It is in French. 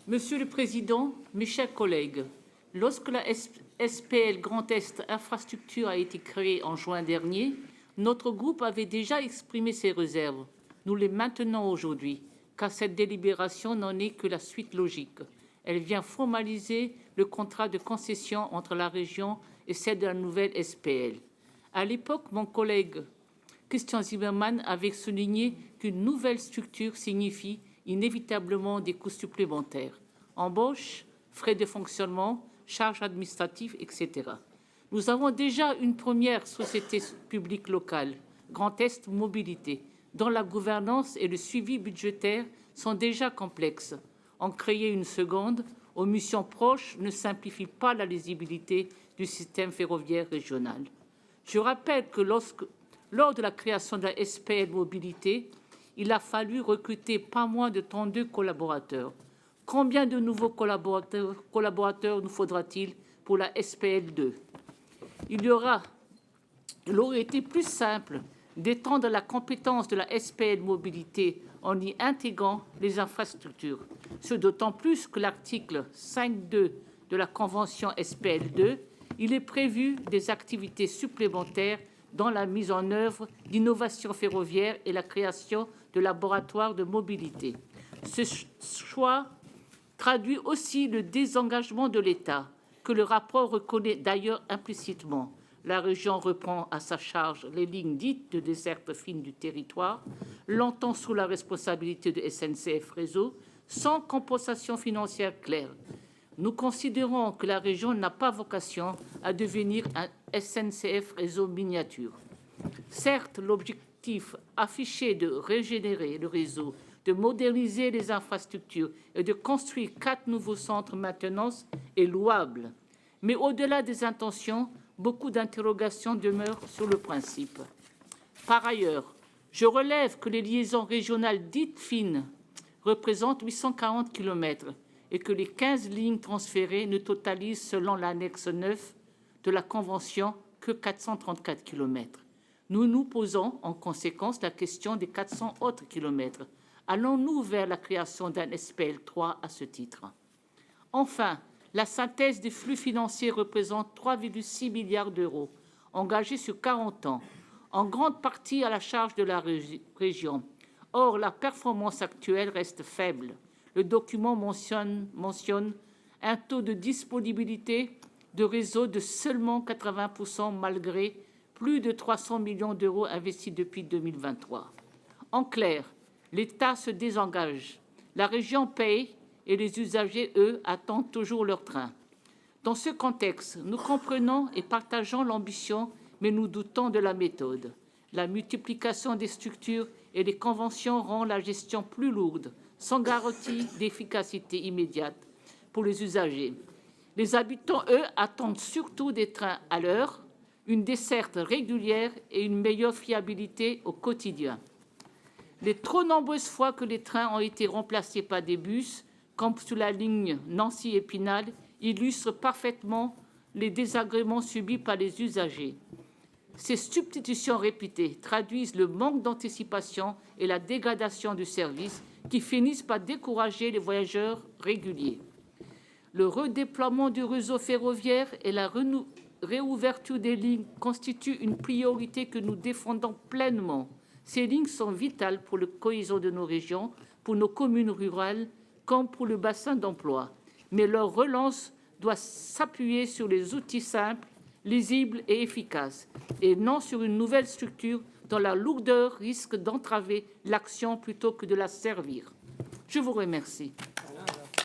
Monsieur le Président, mes chers collègues, lorsque la SPL Grand Est Infrastructure a été créée en juin dernier, notre groupe avait déjà exprimé ses réserves. Nous les maintenons aujourd'hui, car cette délibération n'en est que la suite logique. Elle vient formaliser le contrat de concession entre la région et celle de la nouvelle SPL. À l'époque, mon collègue Christian Zimmermann avait souligné qu'une nouvelle structure signifie inévitablement des coûts supplémentaires. Embauche, frais de fonctionnement, charges administratives, etc. Nous avons déjà une première société publique locale, Grand Est Mobilité, dont la gouvernance et le suivi budgétaire sont déjà complexes. En créer une seconde, aux missions proches, ne simplifie pas la lisibilité du système ferroviaire régional. Je rappelle que lors de la création de la SPL Mobilité, il a fallu recruter pas moins de 32 collaborateurs. Combien de nouveaux collaborateurs nous faudra-t-il pour la SPL 2 ? Il aurait été plus simple d'étendre la compétence de la SPL Mobilité en y intégrant les infrastructures. Ce d'autant plus que l'article 5.2 de la Convention SPL 2, il est prévu des activités supplémentaires dans la mise en œuvre d'innovations ferroviaires et la création de laboratoires de mobilité. Ce choix traduit aussi le désengagement de l'État, que le rapport reconnaît d'ailleurs implicitement. La région reprend à sa charge les lignes dites de desserte fine du territoire, longtemps sous la responsabilité de SNCF Réseau, sans compensation financière claire. Nous considérons que la région n'a pas vocation à devenir un SNCF Réseau miniature. Certes, l'objectif affiché de régénérer le réseau, de moderniser les infrastructures et de construire 4 nouveaux centres de maintenance est louable. Mais au-delà des intentions, beaucoup d'interrogations demeurent sur le principe. Par ailleurs, je relève que les liaisons régionales dites fines représentent 840 km et que les 15 lignes transférées ne totalisent, selon l'annexe 9 de la Convention, que 434 km. Nous nous posons en conséquence la question des 400 autres kilomètres. Allons-nous vers la création d'un SPL 3 à ce titre? Enfin, la synthèse des flux financiers représente 3,6 milliards d'euros, engagés sur 40 ans, en grande partie à la charge de la région. Or, la performance actuelle reste faible. Le document mentionne un taux de disponibilité de réseau de seulement 80% malgré plus de 300 millions d'euros investis depuis 2023. En clair, l'État se désengage, la région paye et les usagers, eux, attendent toujours leur train. Dans ce contexte, nous comprenons et partageons l'ambition, mais nous doutons de la méthode. La multiplication des structures et des conventions rend la gestion plus lourde, sans garantie d'efficacité immédiate pour les usagers. Les habitants, eux, attendent surtout des trains à l'heure, une desserte régulière et une meilleure fiabilité au quotidien. Les trop nombreuses fois que les trains ont été remplacés par des bus, comme sur la ligne Nancy-Épinal, illustrent parfaitement les désagréments subis par les usagers. Ces substitutions répétées traduisent le manque d'anticipation et la dégradation du service qui finissent par décourager les voyageurs réguliers. Le redéploiement du réseau ferroviaire et la réouverture des lignes constituent une priorité que nous défendons pleinement. Ces lignes sont vitales pour la cohésion de nos régions, pour nos communes rurales, comme pour le bassin d'emploi. Mais leur relance doit s'appuyer sur les outils simples, lisibles et efficaces, et non sur une nouvelle structure dont la lourdeur risque d'entraver l'action plutôt que de la servir. Je vous remercie.